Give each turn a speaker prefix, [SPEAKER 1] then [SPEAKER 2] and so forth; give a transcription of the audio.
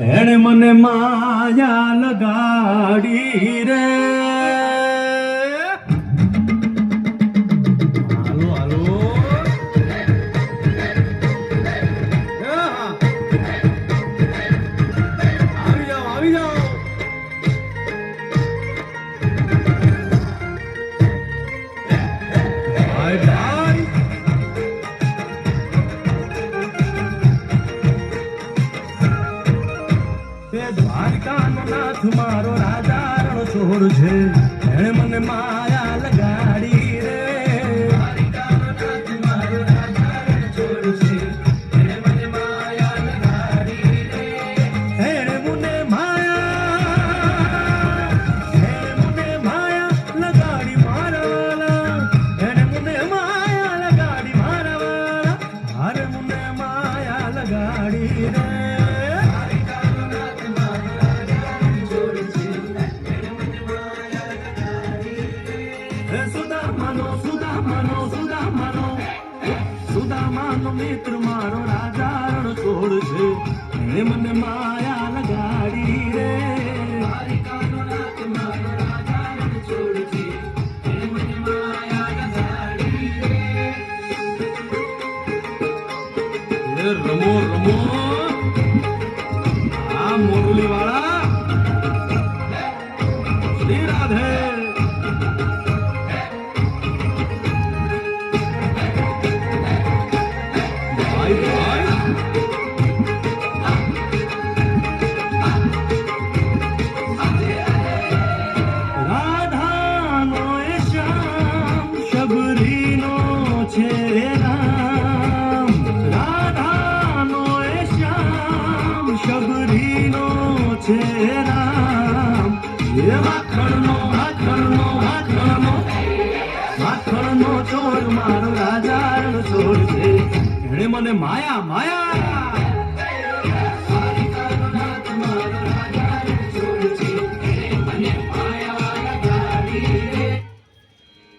[SPEAKER 1] એણે મને માયા લગાડી રે. હાલો હાલો આવી જાઓ આવી જાઓ. ભાઈ ભાઈ દ્વારકાનો નાથ મારો રાજા રણછોડ છે. એણે મને માયા લગાડી રે. દ્વારકાનો નાથ મારો રાજા રણછોડ છે. એણે મને માયા લગાડી રે. એણે મને માયા લગાડી મારા વાલા. એણે મને માયા લગાડી મારા વાલા. હારે મને માયા લગાડી રે. સુદામાનો મિત્ર મારો રાજા રણછોડ છે. એણે મને માયા લગાડી રે. દ્વારકાનો નાથ મારો રાજા રણછોડ છે. એણે મને માયા લગાડી રે. રમો રમો આ મોરલી વાળા શ્રી રાધે. રાધાનો એ શ્યામ શબરીનો છે રામ. રાધાનો એ શ્યામ શબરીનો છે રામ. એ માખણનો ચોર મારો રાજા રણછોડ છે. એણે મને માયા માયા